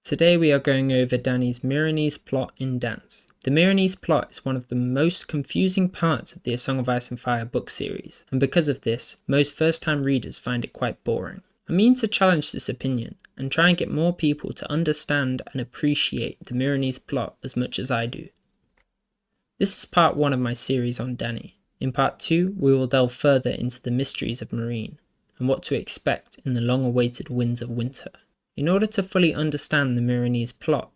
Today we are going over Dany's Meerenese plot in dance. The Meerenese plot is one of the most confusing parts of the A Song of Ice and Fire book series, and because of this, most first-time readers find it quite boring. I mean to challenge this opinion, and try and get more people to understand and appreciate the Meerenese plot as much as I do. This is part 1 of my series on Dany. In part 2, we will delve further into the mysteries of Meereen, and what to expect in the long-awaited Winds of Winter. In order to fully understand the Meerenese plot,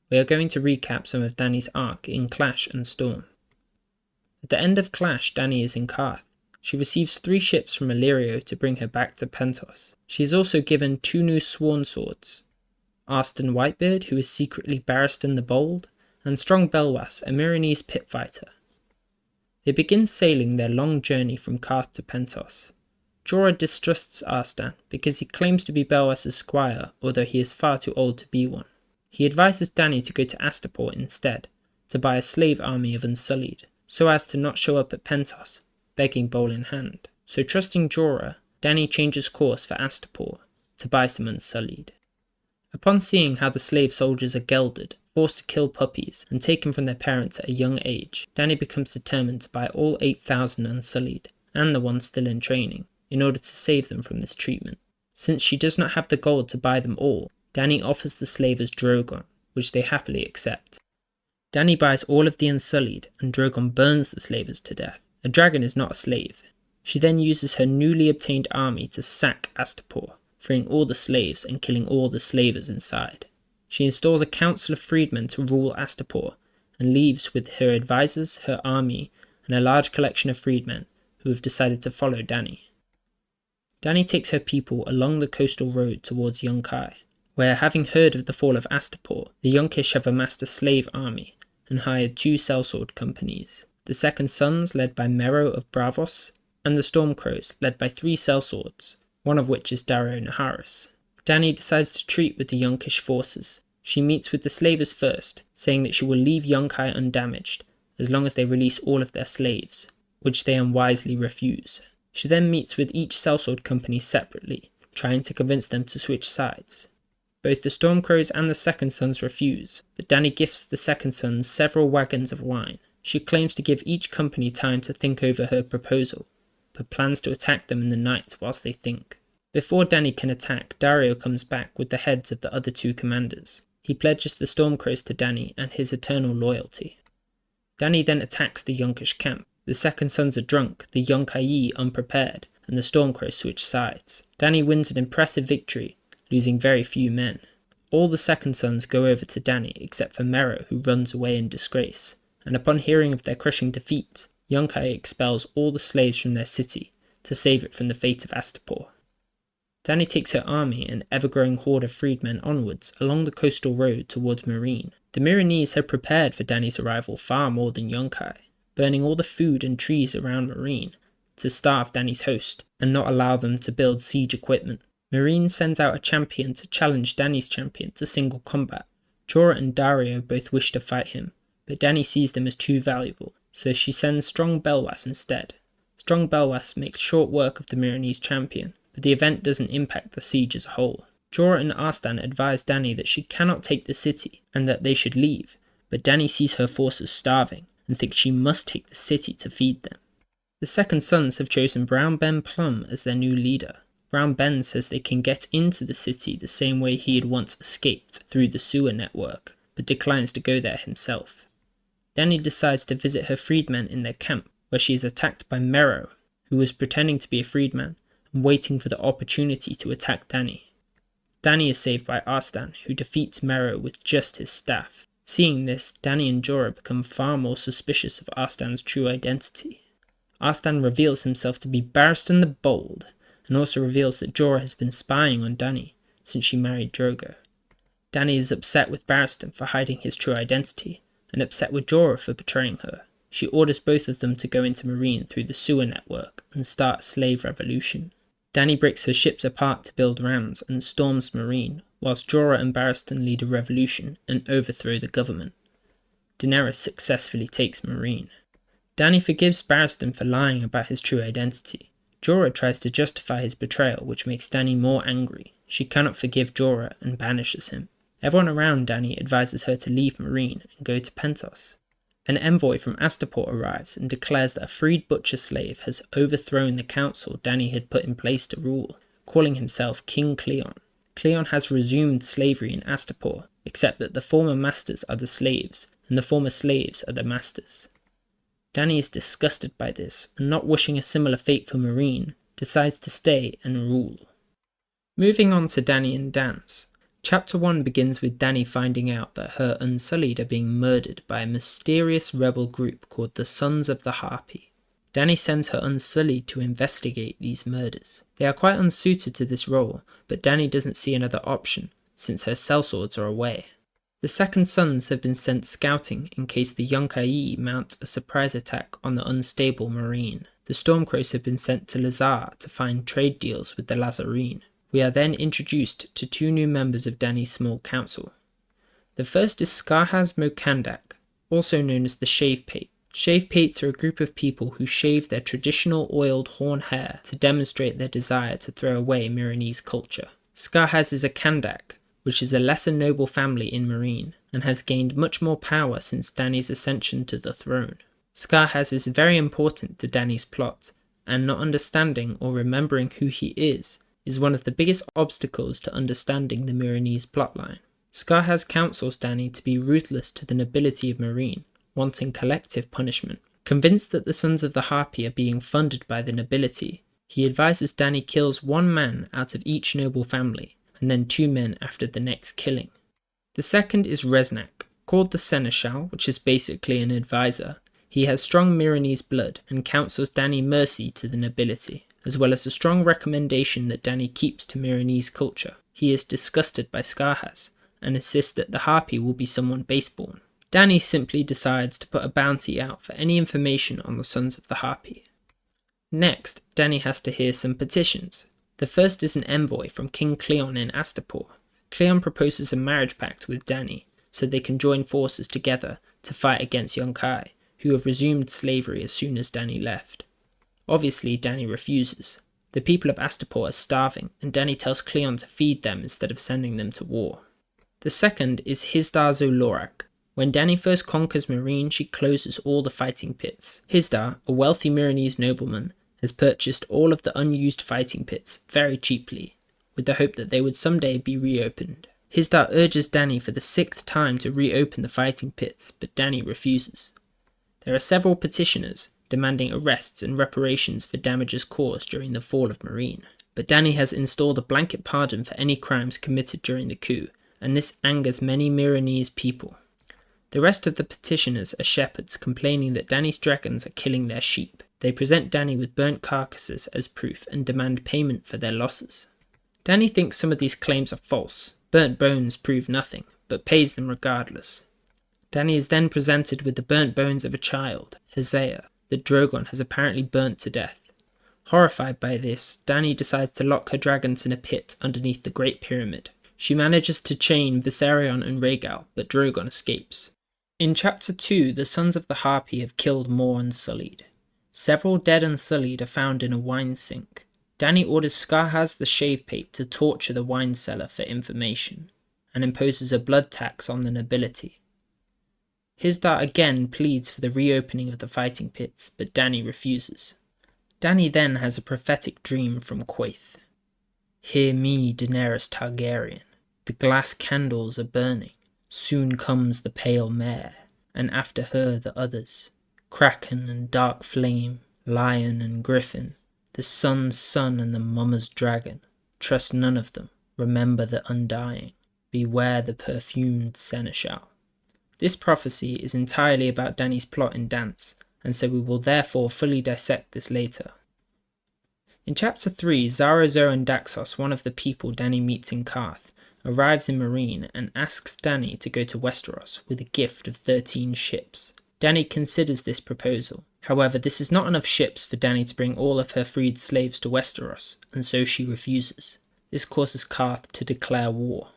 we are going to recap some of Dany's arc in Clash and Storm. At the end of Clash, Dany is in Qarth. She receives 3 ships from Illyrio to bring her back to Pentos. She is also given 2 new sworn swords, Arstan Whitebeard, who is secretly Barristan the Bold, and Strong Belwas, a Meerenese pit fighter. They begin sailing their long journey from Qarth to Pentos. Jorah distrusts Arstan because he claims to be Belwas's squire, although he is far too old to be one. He advises Dany to go to Astapor instead, to buy a slave army of Unsullied, so as to not show up at Pentos, begging bowl in hand. So trusting Jorah, Dany changes course for Astapor, to buy some Unsullied. Upon seeing how the slave soldiers are gelded, forced to kill puppies, and taken from their parents at a young age, Dany becomes determined to buy all 8,000 Unsullied, and the ones still in training, in order to save them from this treatment. Since she does not have the gold to buy them all, Dany offers the slavers Drogon, which they happily accept. Dany buys all of the Unsullied, and Drogon burns the slavers to death. A dragon is not a slave. She then uses her newly obtained army to sack Astapor, freeing all the slaves and killing all the slavers inside. She installs a council of freedmen to rule Astapor, and leaves with her advisors, her army, and a large collection of freedmen who have decided to follow Dany. Dany takes her people along the coastal road towards Yunkai, where, having heard of the fall of Astapor, the Yunkish have amassed a slave army and hired 2 sellsword companies, the Second Sons led by Merrow of Braavos, and the Stormcrows led by 3 sellswords, one of which is Daario Naharis. Dany decides to treat with the Yunkish forces. She meets with the slavers first, saying that she will leave Yunkai undamaged, as long as they release all of their slaves, which they unwisely refuse. She then meets with each sellsword company separately, trying to convince them to switch sides. Both the Stormcrows and the Second Sons refuse, but Dany gifts the Second Sons several wagons of wine. She claims to give each company time to think over her proposal, but plans to attack them in the night whilst they think. Before Dany can attack, Daario comes back with the heads of the other 2 commanders. He pledges the Stormcrows to Dany and his eternal loyalty. Dany then attacks the Yunkish camp. The Second Sons are drunk, the Yunkai unprepared, and the Stormcrows switch sides. Dany wins an impressive victory, losing very few men. All the Second Sons go over to Dany except for Merrow, who runs away in disgrace, and upon hearing of their crushing defeat, Yunkai expels all the slaves from their city to save it from the fate of Astapor. Dany takes her army and ever-growing horde of freedmen onwards along the coastal road towards Meereen. The Meerenese have prepared for Dany's arrival far more than Yunkai, burning all the food and trees around Meereen to starve Dany's host and not allow them to build siege equipment. Meereen sends out a champion to challenge Dany's champion to single combat. Jorah and Daario both wish to fight him, but Dany sees them as too valuable, so she sends Strong Belwas instead. Strong Belwas makes short work of the Meerenese champion, but the event doesn't impact the siege as a whole. Jorah and Arstan advise Dany that she cannot take the city and that they should leave, but Dany sees her forces starving and thinks she must take the city to feed them. The Second Sons have chosen Brown Ben Plum as their new leader. Brown Ben says they can get into the city the same way he had once escaped through the sewer network, but declines to go there himself. Dany decides to visit her freedmen in their camp, where she is attacked by Merrow, who was pretending to be a freedman and waiting for the opportunity to attack Dany. Dany is saved by Arstan, who defeats Merrow with just his staff. Seeing this, Dany and Jorah become far more suspicious of Arstan's true identity. Arstan reveals himself to be Barristan the Bold, and also reveals that Jorah has been spying on Dany since she married Drogo. Dany is upset with Barristan for hiding his true identity, and upset with Jorah for betraying her. She orders both of them to go into Meereen through the sewer network and start a slave revolution. Dany breaks her ships apart to build rams and storms Meereen, whilst Jorah and Barristan lead a revolution and overthrow the government. Daenerys successfully takes Meereen. Dany forgives Barristan for lying about his true identity. Jorah tries to justify his betrayal, which makes Dany more angry. She cannot forgive Jorah and banishes him. Everyone around Dany advises her to leave Meereen and go to Pentos. An envoy from Astapor arrives and declares that a freed butcher slave has overthrown the council Dany had put in place to rule, calling himself King Cleon. Cleon has resumed slavery in Astapor, except that the former masters are the slaves, and the former slaves are the masters. Dany is disgusted by this, and not wishing a similar fate for Meereen, decides to stay and rule. Moving on to Dany and Dance. Chapter 1 begins with Dany finding out that her Unsullied are being murdered by a mysterious rebel group called the Sons of the Harpy. Dany sends her Unsullied to investigate these murders. They are quite unsuited to this role, but Dany doesn't see another option, since her sellswords are away. The second Sons have been sent scouting in case the Yunkai mount a surprise attack on the unstable Meereen. The Stormcrows have been sent to Lazar to find trade deals with the Lazarene. We are then introduced to two new members of Dany's small council. The first is Skarhaz Mokandak, also known as the Shave Pate. Shave Pates are a group of people who shave their traditional oiled horn hair to demonstrate their desire to throw away Meerenese culture. Skarhaz is a Kandak, which is a lesser noble family in Meereen, and has gained much more power since Dany's ascension to the throne. Skarhaz is very important to Dany's plot, and not understanding or remembering who he is one of the biggest obstacles to understanding the Meerenese plotline. Skarhaz counsels Dany to be ruthless to the nobility of Meereen, wanting collective punishment. Convinced that the Sons of the Harpy are being funded by the nobility, he advises Dany kills one man out of each noble family, and then 2 men after the next killing. The second is Resnak, called the Seneschal, which is basically an advisor. He has strong Meerenese blood and counsels Dany mercy to the nobility, as well as a strong recommendation that Dany keeps to Meerenese culture. He is disgusted by Skarhaz, and insists that the Harpy will be someone baseborn. Dany simply decides to put a bounty out for any information on the Sons of the Harpy. Next, Dany has to hear some petitions. The first is an envoy from King Cleon in Astapor. Cleon proposes a marriage pact with Dany, so they can join forces together to fight against Yunkai, who have resumed slavery as soon as Dany left. Obviously, Dany refuses. The people of Astapor are starving, and Dany tells Cleon to feed them instead of sending them to war. The second is Hisdar Zolorak. When Dany first conquers Meereen, she closes all the fighting pits. Hisdar, a wealthy Meerenese nobleman, has purchased all of the unused fighting pits very cheaply, with the hope that they would someday be reopened. Hisdar urges Dany for the 6th time to reopen the fighting pits, but Dany refuses. There are several petitioners demanding arrests and reparations for damages caused during the fall of Meereen, but Dany has installed a blanket pardon for any crimes committed during the coup, and this angers many Meerenese people. The rest of the petitioners are shepherds complaining that Dany's dragons are killing their sheep. They present Dany with burnt carcasses as proof and demand payment for their losses. Dany thinks some of these claims are false. Burnt bones prove nothing, but pays them regardless. Dany is then presented with the burnt bones of a child, Isaiah, that Drogon has apparently burnt to death. Horrified by this, Dany decides to lock her dragons in a pit underneath the Great Pyramid. She manages to chain Viserion and Rhaegal, but Drogon escapes. In Chapter 2, the Sons of the Harpy have killed more Unsullied. Several dead Unsullied are found in a wine sink. Dany orders Skarhaz the Shave Pate to torture the wine cellar for information, and imposes a blood tax on the nobility. Hisdar again pleads for the reopening of the fighting pits, but Dany refuses. Dany then has a prophetic dream from Quaithe. Hear me, Daenerys Targaryen. The glass candles are burning. Soon comes the pale mare, and after her the others. Kraken and dark flame, lion and griffin, the sun's son and the mummer's dragon. Trust none of them. Remember the undying. Beware the perfumed seneschal. This prophecy is entirely about Dany's plot in Dance, and so we will therefore fully dissect this later. In Chapter 3, Xaro Xhoan Daxos, one of the people Dany meets in Qarth, arrives in Meereen and asks Dany to go to Westeros with a gift of 13 ships. Dany considers this proposal. However, this is not enough ships for Dany to bring all of her freed slaves to Westeros, and so she refuses. This causes Qarth to declare war.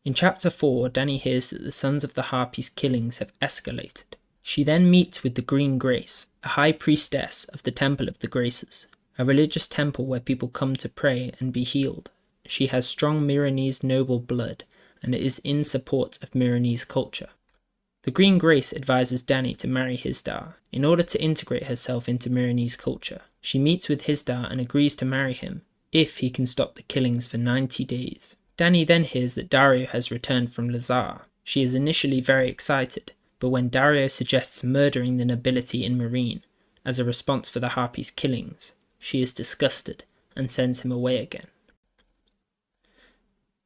In Chapter 4, Dany hears that the Sons of the Harpy's killings have escalated. She then meets with the Green Grace, a high priestess of the Temple of the Graces, a religious temple where people come to pray and be healed. She has strong Meerenese noble blood and is in support of Meerenese culture. The Green Grace advises Dany to marry Hisdar in order to integrate herself into Meerenese culture. She meets with Hisdar and agrees to marry him if he can stop the killings for 90 days. Dany then hears that Daario has returned from Lazar. She is initially very excited, but when Daario suggests murdering the nobility in Meerene as a response for the Harpies' killings, she is disgusted and sends him away again.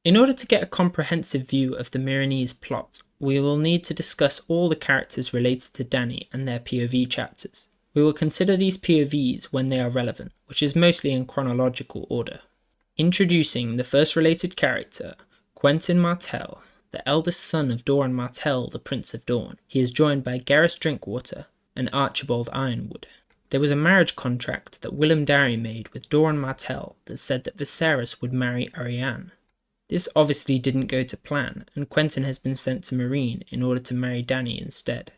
In order to get a comprehensive view of the Meerenese plot, we will need to discuss all the characters related to Dany and their POV chapters. We will consider these POVs when they are relevant, which is mostly in chronological order. Introducing the first related character, Quentyn Martell, the eldest son of Doran Martell, the Prince of Dawn. He is joined by Garrus Drinkwater and Archibald Ironwood. There was a marriage contract that Willem Darry made with Doran Martell that said that Viserys would marry Arianne. This obviously didn't go to plan, and Quentyn has been sent to Meerene in order to marry Dany instead.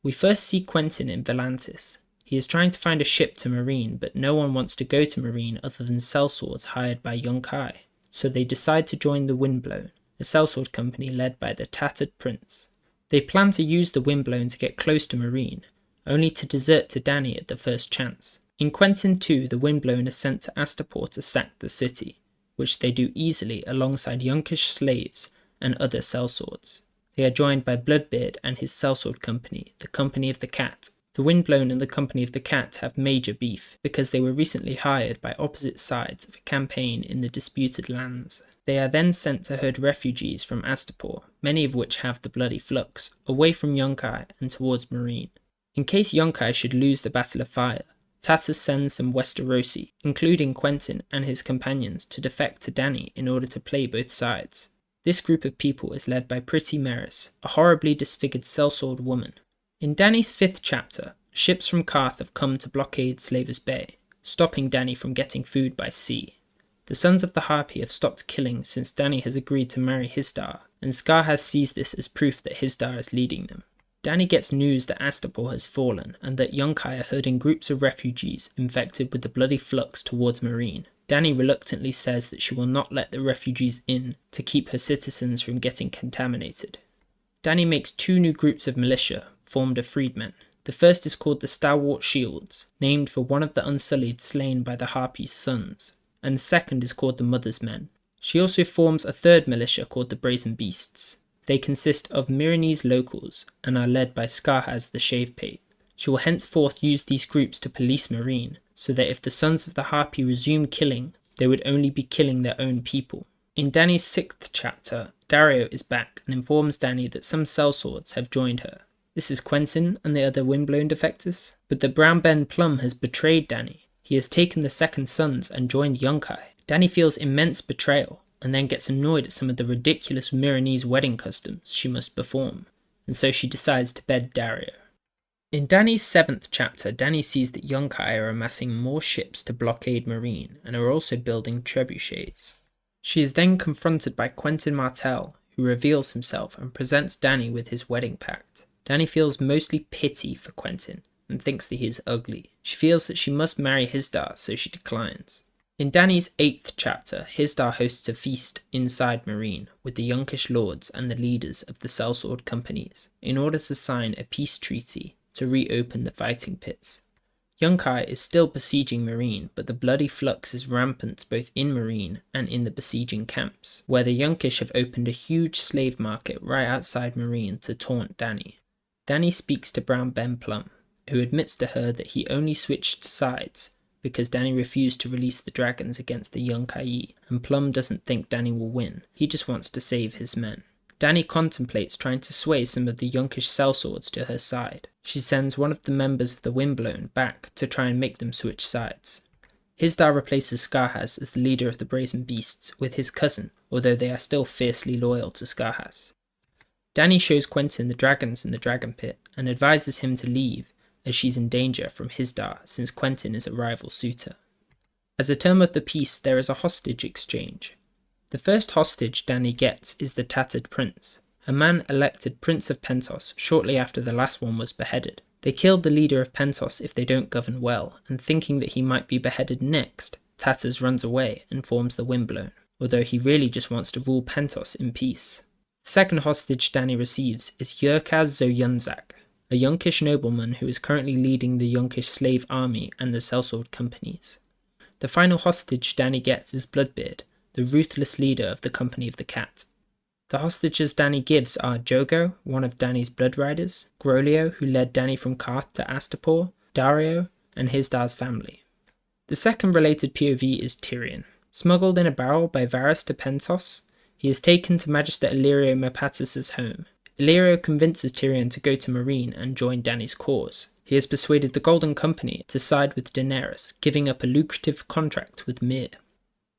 We first see Quentyn in Volantis. He is trying to find a ship to Meerene, but no one wants to go to Meerene other than sellswords hired by Yunkai, so they decide to join the Windblown, a sellsword company led by the Tattered Prince. They plan to use the Windblown to get close to Meerene, only to desert to Dany at the first chance. In Quentyn 2, the Windblown is sent to Astapor to sack the city, which they do easily alongside Yunkish slaves and other sellswords. They are joined by Bloodbeard and his sellsword company, the Company of the Cat. The Windblown and the Company of the Cat have major beef because they were recently hired by opposite sides of a campaign in the disputed lands. They are then sent to herd refugees from Astapor, many of which have the Bloody Flux, away from Yunkai and towards Meerene. In case Yunkai should lose the Battle of Fire, Tassus sends some Westerosi, including Quentyn and his companions, to defect to Dany in order to play both sides. This group of people is led by Pretty Meris, a horribly disfigured sellsword woman. In Dany's 5th chapter, ships from Qarth have come to blockade Slaver's Bay, stopping Dany from getting food by sea. The Sons of the Harpy have stopped killing since Dany has agreed to marry Hisdar, and Skarhaz sees this as proof that Hisdar is leading them. Dany gets news that Astapor has fallen and that Yunkai are herding groups of refugees infected with the Bloody Flux towards Meerene. Dany reluctantly says that she will not let the refugees in to keep her citizens from getting contaminated. Dany makes 2 new groups of militia, formed of freedmen. The first is called the Stalwart Shields, named for one of the Unsullied slain by the Harpy's sons, and the second is called the Mother's Men. She also forms a third militia called the Brazen Beasts. They consist of Meerenese locals and are led by Skarhaz the Shavepape. She will henceforth use these groups to police Meerene, so that if the Sons of the Harpy resume killing, they would only be killing their own people. In Dany's 6th chapter, Daario is back and informs Dany that some sellswords have joined her. This is Quentyn and the other Windblown defectors, but the Brown Ben Plum has betrayed Dany. He has taken the second sons and joined Yunkai. Dany feels immense betrayal, and then gets annoyed at some of the ridiculous Meerenese wedding customs she must perform, and so she decides to bed Daario. In Dany's 7th chapter, Dany sees that Yunkai are amassing more ships to blockade Meerene, and are also building trebuchets. She is then confronted by Quentyn Martell, who reveals himself and presents Dany with his wedding pact. Dany feels mostly pity for Quentyn, and thinks that he is ugly. She feels that she must marry Hisdar, so she declines. In Dany's 8th chapter, Hisdar hosts a feast inside Meerene with the Yunkish lords and the leaders of the sellsword companies in order to sign a peace treaty to reopen the fighting pits. Yunkai is still besieging Meerene, but the Bloody Flux is rampant both in Meerene and in the besieging camps, where the Yunkish have opened a huge slave market right outside Meerene to taunt Dany. Dany speaks to Brown Ben Plum, who admits to her that he only switched sides because Dany refused to release the dragons against the Yunkai, and Plum doesn't think Dany will win. He just wants to save his men. Dany contemplates trying to sway some of the Yunkish sellswords to her side. She sends one of the members of the Windblown back to try and make them switch sides. Hisdar replaces Skarhaz as the leader of the Brazen Beasts with his cousin, although they are still fiercely loyal to Skarhaz. Dany shows Quentyn the dragons in the dragon pit and advises him to leave, as she's in danger from Hisdar since Quentyn is a rival suitor. As a term of the peace, there is a hostage exchange. The first hostage Dany gets is the Tattered Prince, a man elected Prince of Pentos shortly after the last one was beheaded. They killed the leader of Pentos if they don't govern well, and thinking that he might be beheaded next, Tatters runs away and forms the Windblown, although he really just wants to rule Pentos in peace. The second hostage Dany receives is Yurkaz Zoyunzak, a Yunkish nobleman who is currently leading the Yunkish slave army and the sellsword companies. The final hostage Dany gets is Bloodbeard, the ruthless leader of the Company of the Cat. The hostages Dany gives are Jogo, one of Dany's blood riders, Grolio, who led Dany from Karth to Astapor, Daario, and Hizdahr's family. The second related POV is Tyrion. Smuggled in a barrel by Varys to Pentos, he is taken to Magister Illyrio Merpatus' home. Illyrio convinces Tyrion to go to Meereen and join Dany's cause. He has persuaded the Golden Company to side with Daenerys, giving up a lucrative contract with Myr.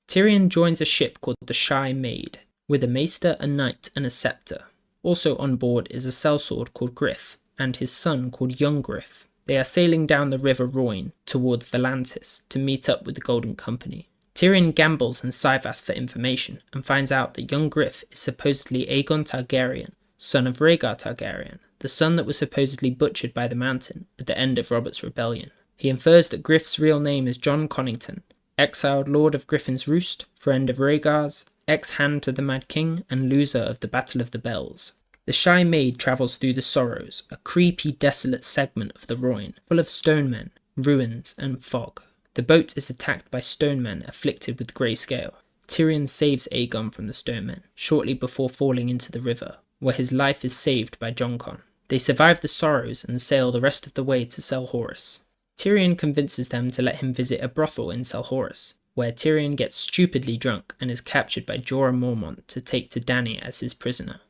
Tyrion joins a ship called the Shy Maid, with a maester, a knight, and a scepter. Also on board is a sellsword called Griff, and his son called Young Griff. They are sailing down the River Royne towards Volantis to meet up with the Golden Company. Tyrion gambles and Syvas for information, and finds out that young Griff is supposedly Aegon Targaryen, son of Rhaegar Targaryen, the son that was supposedly butchered by the Mountain at the end of Robert's rebellion. He infers that Griff's real name is Jon Connington, exiled Lord of Griffin's Roost, friend of Rhaegar's, ex-hand to the Mad King, and loser of the Battle of the Bells. The Shy Maid travels through the Sorrows, a creepy, desolate segment of the Royne, full of stone men, ruins, and fog. The boat is attacked by stone men afflicted with greyscale. Tyrion saves Aegon from the stone men, shortly before falling into the river, where his life is saved by Joncon. They survive the Sorrows and sail the rest of the way to Selhorys. Tyrion convinces them to let him visit a brothel in Selhorys, where Tyrion gets stupidly drunk and is captured by Jorah Mormont to take to Dany as his prisoner.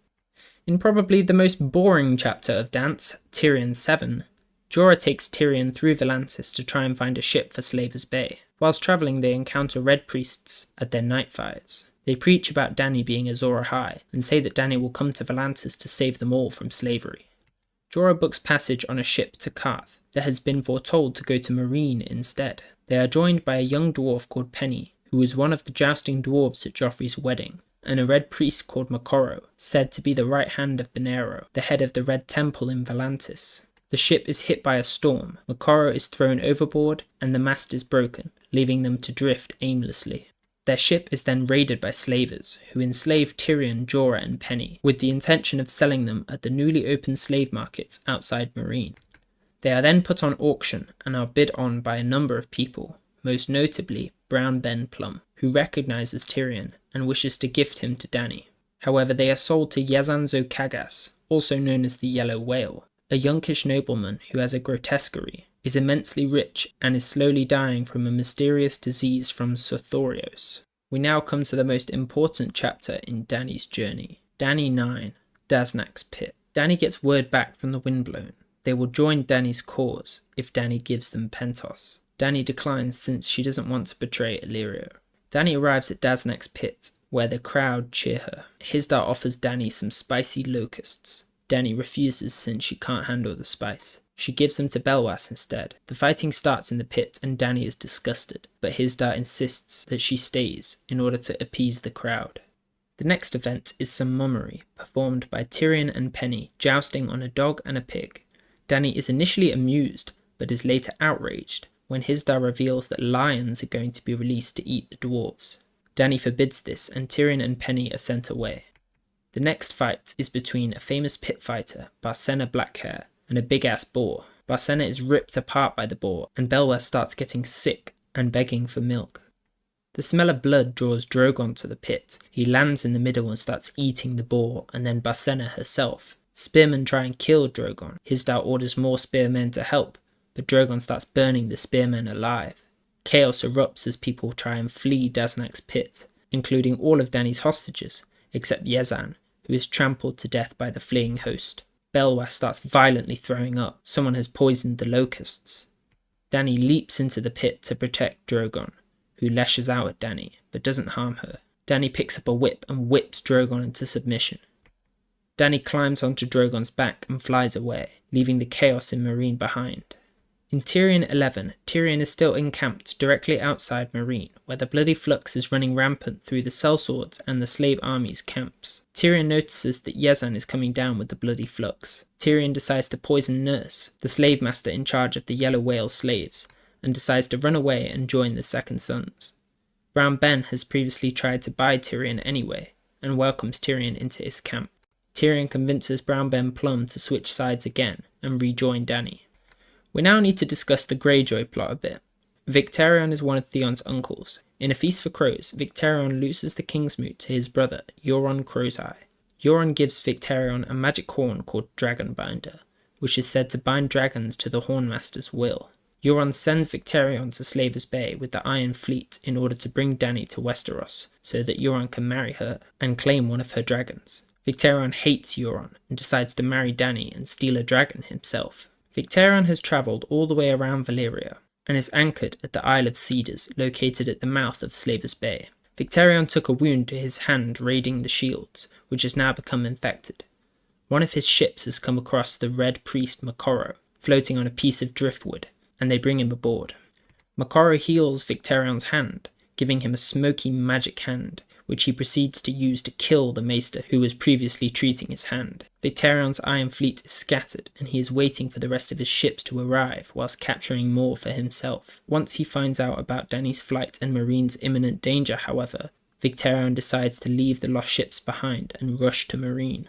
In probably the most boring chapter of Dance, Tyrion 7, Jorah takes Tyrion through Volantis to try and find a ship for Slaver's Bay. Whilst travelling, they encounter red priests at their night fires. They preach about Dany being Azor Ahai and say that Dany will come to Volantis to save them all from slavery. Jorah books passage on a ship to Karth that has been foretold to go to Meereen instead. They are joined by a young dwarf called Penny, who was one of the jousting dwarves at Joffrey's wedding, and a red priest called Moqorro, said to be the right hand of Benerro, the head of the Red Temple in Volantis. The ship is hit by a storm, Moqorro is thrown overboard, and the mast is broken, leaving them to drift aimlessly. Their ship is then raided by slavers, who enslave Tyrion, Jorah, and Penny, with the intention of selling them at the newly opened slave markets outside Meereen. They are then put on auction and are bid on by a number of people, most notably Brown Ben Plum, who recognises Tyrion and wishes to gift him to Dany. However, they are sold to Yazan Zokagas, also known as the Yellow Whale, a Yunkish nobleman who has a grotesquerie, is immensely rich, and is slowly dying from a mysterious disease from Sothorios. We now come to the most important chapter in Dany's journey. Dany 9, Daznak's Pit. Dany gets word back from the Windblown. They will join Dany's cause if Dany gives them Pentos. Dany declines since she doesn't want to betray Illyrio. Dany arrives at Daznak's pit, where the crowd cheer her. Hizdahr offers Dany some spicy locusts. Dany refuses since she can't handle the spice. She gives them to Belwas instead. The fighting starts in the pit and Dany is disgusted, but Hizdahr insists that she stays in order to appease the crowd. The next event is some mummery, performed by Tyrion and Penny, jousting on a dog and a pig. Dany is initially amused, but is later outraged, when Hizdahr reveals that lions are going to be released to eat the dwarves. Dany forbids this, and Tyrion and Penny are sent away. The next fight is between a famous pit fighter, Barsenna Blackhair, and a big-ass boar. Barsenna is ripped apart by the boar, and Belwas starts getting sick and begging for milk. The smell of blood draws Drogon to the pit. He lands in the middle and starts eating the boar, and then Barsenna herself. Spearmen try and kill Drogon. Hizdahr orders more spearmen to help, but Drogon starts burning the spearmen alive. Chaos erupts as people try and flee Daznak's pit, including all of Dany's hostages, except Yezan, who is trampled to death by the fleeing host. Belwas starts violently throwing up. Someone has poisoned the locusts. Dany leaps into the pit to protect Drogon, who lashes out at Dany, but doesn't harm her. Dany picks up a whip and whips Drogon into submission. Dany climbs onto Drogon's back and flies away, leaving the chaos in Meereen behind. In Tyrion 11, Tyrion is still encamped directly outside Meereen, where the bloody flux is running rampant through the sellswords and the slave army's camps. Tyrion notices that Yezan is coming down with the bloody flux. Tyrion decides to poison Nurse, the slave master in charge of the Yellow Whale slaves, and decides to run away and join the Second Sons. Brown Ben has previously tried to buy Tyrion anyway, and welcomes Tyrion into his camp. Tyrion convinces Brown Ben Plum to switch sides again and rejoin Dany. We now need to discuss the Greyjoy plot a bit. Victarion is one of Theon's uncles. In A Feast for Crows, Victarion loses the Kingsmoot to his brother, Euron Crowseye. Euron gives Victarion a magic horn called Dragonbinder, which is said to bind dragons to the Hornmaster's will. Euron sends Victarion to Slaver's Bay with the Iron Fleet in order to bring Dany to Westeros, so that Euron can marry her and claim one of her dragons. Victarion hates Euron and decides to marry Dany and steal a dragon himself. Victarion has travelled all the way around Valyria and is anchored at the Isle of Cedars, located at the mouth of Slaver's Bay. Victarion took a wound to his hand raiding the shields, which has now become infected. One of his ships has come across the Red Priest Makoro, floating on a piece of driftwood, and they bring him aboard. Makoro heals Victarion's hand, giving him a smoky magic hand, which he proceeds to use to kill the maester who was previously treating his hand. Victarion's Iron Fleet is scattered, and he is waiting for the rest of his ships to arrive whilst capturing more for himself. Once he finds out about Dany's flight and Meerene's imminent danger, however, Victarion decides to leave the lost ships behind and rush to Meereene.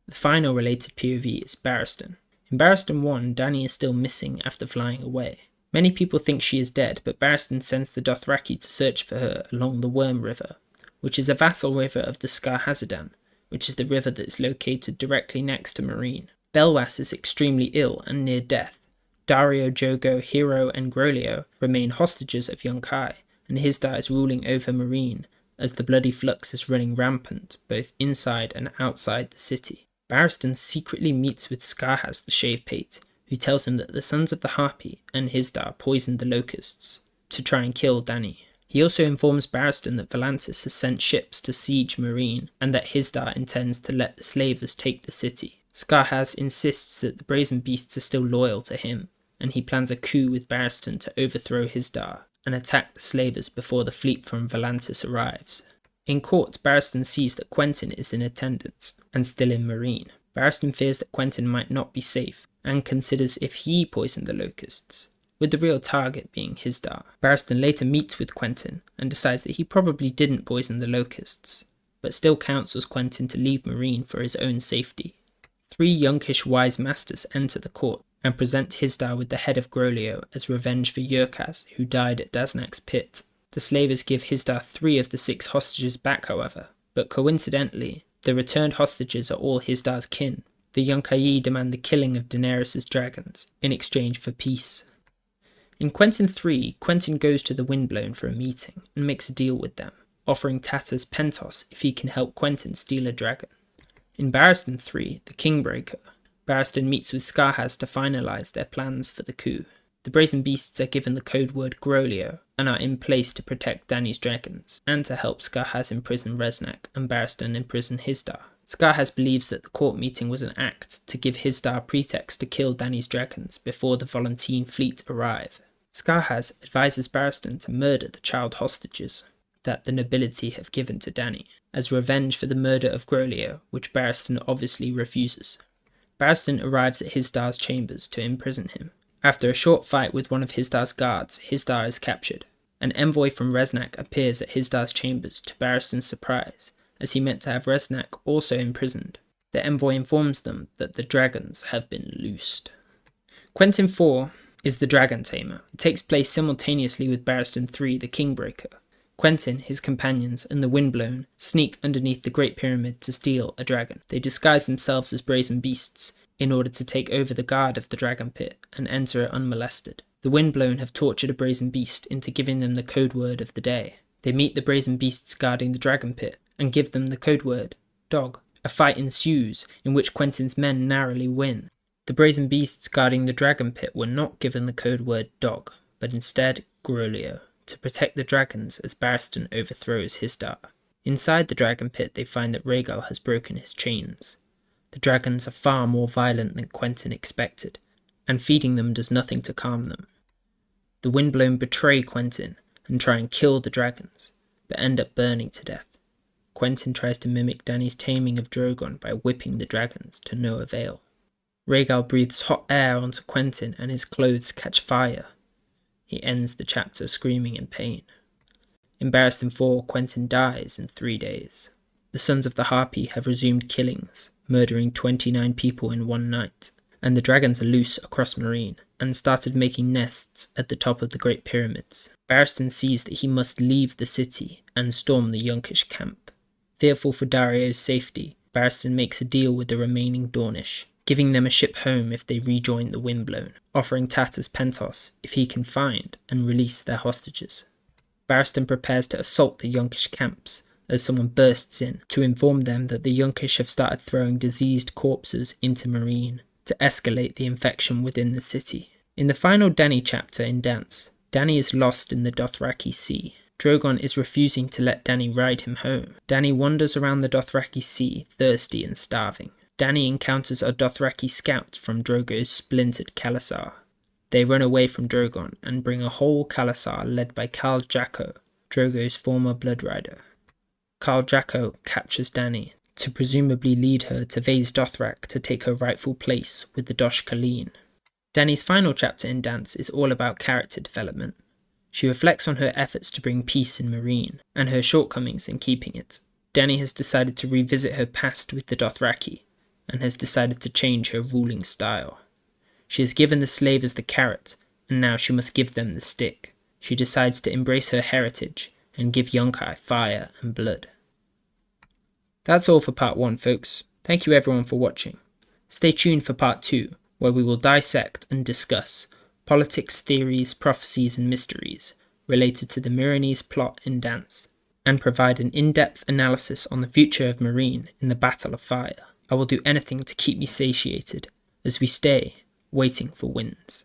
The final related POV is Barristan. In Barristan 1, Dany is still missing after flying away. Many people think she is dead, but Barristan sends the Dothraki to search for her along the Worm River, which is a vassal river of the Scar-Hazadan, which is the river that is located directly next to Meereene. Belwas is extremely ill and near death. Daario, Jogo, Hero, and Groleo remain hostages of Yunkai, and Hisdar is ruling over Meereene, as the bloody flux is running rampant both inside and outside the city. Barristan secretly meets with Scarhaz the Shavepate, who tells him that the Sons of the Harpy and Hisdar poisoned the Locusts to try and kill Dany. He also informs Barristan that Volantis has sent ships to siege Meereene and that Hisdar intends to let the slavers take the city. Scarhaz insists that the Brazen Beasts are still loyal to him, and he plans a coup with Barristan to overthrow Hisdar and attack the slavers before the fleet from Volantis arrives. In court, Barristan sees that Quentyn is in attendance and still in Meereene. Barristan fears that Quentyn might not be safe and considers if he poisoned the Locusts, with the real target being Hisdar. Barristan later meets with Quentyn and decides that he probably didn't poison the Locusts, but still counsels Quentyn to leave Meereene for his own safety. 3 younkish wise masters enter the court and present Hisdar with the head of Groleo as revenge for Yurkaz, who died at Daznak's pit. The slavers give Hisdar 3 of the 6 hostages back, however, but coincidentally, the returned hostages are all Hisdar's kin. The Yunkai demand the killing of Daenerys' dragons in exchange for peace. In Quentyn 3, Quentyn goes to the Windblown for a meeting and makes a deal with them, offering Tatas Pentos if he can help Quentyn steal a dragon. In Barristan 3, the Kingbreaker, Barristan meets with Scarhaz to finalise their plans for the coup. The Brazen Beasts are given the code word Groleo and are in place to protect Dany's dragons, and to help Scarhaz imprison Reznak and Barristan imprison Hisdar. Scarhaz believes that the court meeting was an act to give Hisdar a pretext to kill Dany's dragons before the Volantene fleet arrive. Scarhaz advises Barristan to murder the child hostages that the nobility have given to Dany, as revenge for the murder of Groleo, which Barristan obviously refuses. Barristan arrives at Hisdar's chambers to imprison him. After a short fight with one of Hisdar's guards, Hisdar is captured. An envoy from Reznak appears at Hisdar's chambers to Barristan's surprise, as he meant to have Reznak also imprisoned. The envoy informs them that the dragons have been loosed. Quentyn 4 is the Dragon Tamer. It takes place simultaneously with Barristan 3, the Kingbreaker. Quentyn, his companions, and the Windblown sneak underneath the Great Pyramid to steal a dragon. They disguise themselves as brazen beasts in order to take over the guard of the dragon pit and enter it unmolested. The Windblown have tortured a brazen beast into giving them the code word of the day. They meet the brazen beasts guarding the dragon pit and give them the code word, dog. A fight ensues in which Quentyn's men narrowly win. The brazen beasts guarding the dragon pit were not given the code word dog, but instead Groleo, to protect the dragons as Barristan overthrows Hisdar. Inside the dragon pit they find that Rhaegal has broken his chains. The dragons are far more violent than Quentyn expected, and feeding them does nothing to calm them. The Windblown betray Quentyn and try and kill the dragons, but end up burning to death. Quentyn tries to mimic Dany's taming of Drogon by whipping the dragons to no avail. Rhaegal breathes hot air onto Quentyn and his clothes catch fire. He ends the chapter screaming in pain. In Barristan 4, Quentyn dies in 3 days. the Sons of the Harpy have resumed killings, murdering 29 people in one night, and the dragons are loose across Meereene and started making nests at the top of the Great Pyramids. Barristan sees that he must leave the city and storm the Yunkish camp. Fearful for Daario's safety, Barristan makes a deal with the remaining Dornish, giving them a ship home if they rejoin the Windblown, offering Tatas Pentos if he can find and release their hostages. Barristan prepares to assault the Yunkish camps as someone bursts in to inform them that the Yunkish have started throwing diseased corpses into Meereene to escalate the infection within the city. In the final Dany chapter in Dance, Dany is lost in the Dothraki Sea. Drogon is refusing to let Dany ride him home. Dany wanders around the Dothraki Sea, thirsty and starving. Dany encounters a Dothraki scout from Drogo's splintered Khalasar. They run away from Drogon and bring a whole Khalasar led by Khal Jacko, Drogo's former bloodrider. Khal Jacko captures Dany to presumably lead her to Vaes Dothrak to take her rightful place with the Dosh Khaleen. Dany's final chapter in Dance is all about character development. She reflects on her efforts to bring peace in Meereen and her shortcomings in keeping it. Dany has decided to revisit her past with the Dothraki and has decided to change her ruling style. She has given the slavers the carrot, and now she must give them the stick. She decides to embrace her heritage and give Yunkai fire and blood. That's all for part 1, folks. Thank you everyone for watching. Stay tuned for part 2, where we will dissect and discuss politics, theories, prophecies and mysteries related to the Meerenese plot in Dance, and provide an in-depth analysis on the future of Meereen in the Battle of Fire. I will do anything to keep you satiated as we stay waiting for winds.